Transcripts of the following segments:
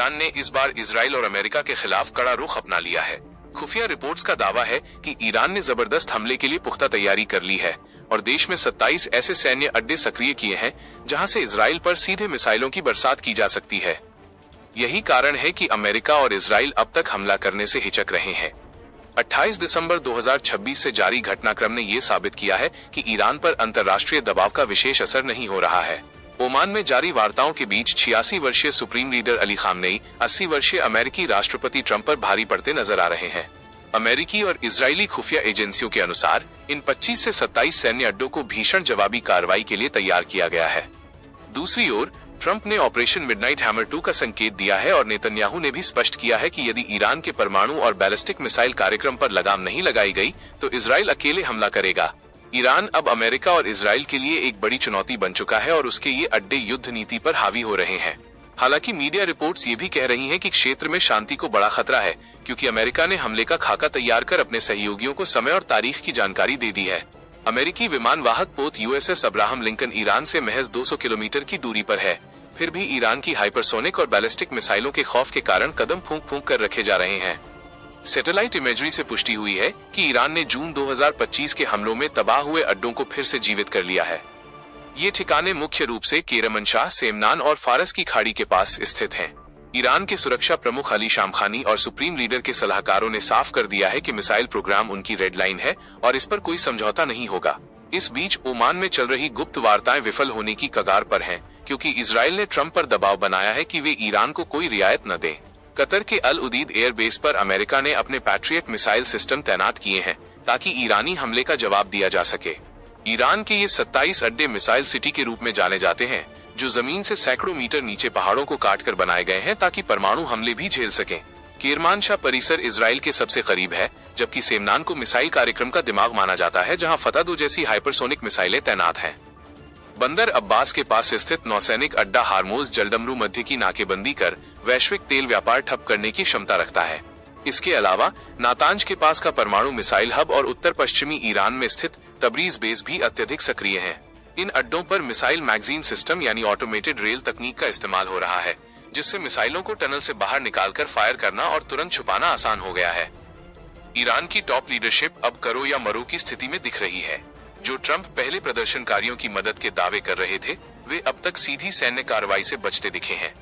Iran ने इस बार Israel और अमेरिका के खिलाफ कड़ा रुख अपना लिया है। खुफिया रिपोर्ट्स का दावा है कि ईरान ने जबरदस्त हमले के लिए पुख्ता तैयारी कर ली है और देश में 27 ऐसे सैन्य अड्डे सक्रिय किए हैं जहां से इजराइल पर सीधे मिसाइलों की बरसात की जा सकती है। यही कारण है कि अमेरिका और इजराइल अब तक हमला करने से हिचक रहे हैं। 28 दिसंबर 2026 से जारी घटनाक्रम ने ये साबित किया है कि ईरान पर अंतर्राष्ट्रीय दबाव का विशेष असर नहीं हो रहा है। ओमान में जारी वार्ताओं के बीच 86 वर्षीय सुप्रीम लीडर अली खामनेई 80 वर्षीय अमेरिकी राष्ट्रपति ट्रंप पर भारी पड़ते नजर आ रहे हैं। अमेरिकी और इजरायली खुफिया एजेंसियों के अनुसार इन 25 से 27 सैन्य अड्डों को भीषण जवाबी कार्रवाई के लिए तैयार किया गया है। दूसरी ओर ट्रंप ने ऑपरेशन मिडनाइट हैमर 2 का संकेत दिया है और नेतन्याहू ने भी स्पष्ट किया है कि यदि ईरान के परमाणु और बैलिस्टिक मिसाइल कार्यक्रम पर लगाम नहीं लगाई गई तो इजराइल अकेले हमला करेगा। ईरान अब अमेरिका और इजराइल के लिए एक बड़ी चुनौती बन चुका है और उसके ये अड्डे युद्ध नीति पर हावी हो रहे हैं। हालांकि मीडिया रिपोर्ट्स ये भी कह रही हैं कि क्षेत्र में शांति को बड़ा खतरा है, क्योंकि अमेरिका ने हमले का खाका तैयार कर अपने सहयोगियों को समय और तारीख की जानकारी दे दी है। अमेरिकी विमान वाहक पोत USS अब्राहम लिंकन ईरान से महज 200 किलोमीटर की दूरी पर है। फिर भी ईरान की हाइपरसोनिक और बैलिस्टिक मिसाइलों के खौफ के कारण कदम फूंक फूंक कर रखे जा रहे हैं। सैटेलाइट इमेजरी से पुष्टि हुई है कि ईरान ने जून 2025 के हमलों में तबाह हुए अड्डों को फिर से जीवित कर लिया है। ये ठिकाने मुख्य रूप से केरमनशाह, सेमनान और फारस की खाड़ी के पास स्थित हैं। ईरान के सुरक्षा प्रमुख अली शामखानी और सुप्रीम लीडर के सलाहकारों ने साफ कर दिया है कि मिसाइल प्रोग्राम उनकी रेड लाइन है और इस पर कोई समझौता नहीं होगा। इस बीच ओमान में चल रही गुप्त वार्ताएं विफल होने की कगार पर हैं, क्योंकि इजराइल ने ट्रंप पर दबाव बनाया है कि वे ईरान को कोई रियायत न दें। कतर के अल उदीद एयरबेस पर अमेरिका ने अपने पैट्रियट मिसाइल सिस्टम तैनात किए हैं ताकि ईरानी हमले का जवाब दिया जा सके। ईरान के ये 27 अड्डे मिसाइल सिटी के रूप में जाने जाते हैं, जो जमीन से सैकड़ों मीटर नीचे पहाड़ों को काटकर बनाए गए हैं ताकि परमाणु हमले भी झेल सकें। किरमानशाह परिसर इजराइल के सबसे करीब है, जबकि सेमनान को मिसाइल कार्यक्रम का दिमाग माना जाता है, जहां फतह 2 जैसी हाइपरसोनिक मिसाइलें तैनात हैं। बंदर अब्बास के पास स्थित नौसैनिक अड्डा हार्मोज जलडमरू मध्य की नाकेबंदी कर वैश्विक तेल व्यापार ठप करने की क्षमता रखता है। इसके अलावा नातांज के पास का परमाणु मिसाइल हब और उत्तर पश्चिमी ईरान में स्थित तबरीज बेस भी अत्यधिक सक्रिय हैं। इन अड्डों पर मिसाइल मैगजीन सिस्टम यानी ऑटोमेटेड रेल तकनीक का इस्तेमाल हो रहा है, जिससे मिसाइलों को टनल से बाहर निकालकर फायर करना और तुरंत छुपाना आसान हो गया है। ईरान की टॉप लीडरशिप अब करो या मरो की स्थिति में दिख रही है। जो ट्रंप पहले प्रदर्शनकारियों की मदद के दावे कर रहे थे, वे अब तक सीधी सैन्य कार्रवाई से बचते दिखे हैं।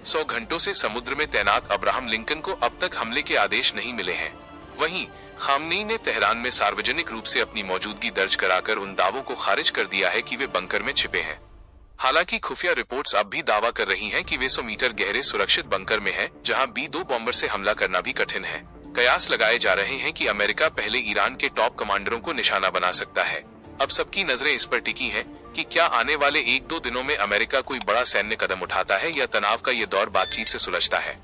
100 घंटों से समुद्र में तैनात अब्राहम लिंकन को अब तक हमले के आदेश नहीं मिले हैं। वहीं खामनेई ने तेहरान में सार्वजनिक रूप से अपनी मौजूदगी दर्ज कराकर उन दावों को खारिज कर दिया है कि वे बंकर में छिपे हैं। हालांकि खुफिया रिपोर्ट्स अब भी दावा कर रही हैं कि वे 100 मीटर गहरे सुरक्षित बंकर में हैं, जहां B-2 बॉम्बर से हमला करना भी कठिन है। कयास लगाए जा रहे हैं कि अमेरिका पहले ईरान के टॉप कमांडरों को निशाना बना सकता है। अब सबकी नजरें इस पर टिकी हैं कि क्या आने वाले 1-2 दिनों में अमेरिका कोई बड़ा सैन्य कदम उठाता है या तनाव का ये दौर बातचीत से सुलझता है।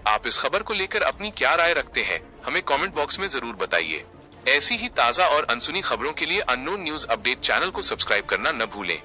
आप इस खबर को लेकर अपनी क्या राय रखते हैं, हमें कमेंट बॉक्स में जरूर बताइए। ऐसी ही ताज़ा और अनसुनी खबरों के लिए अननोन न्यूज अपडेट चैनल को सब्सक्राइब करना न भूलें।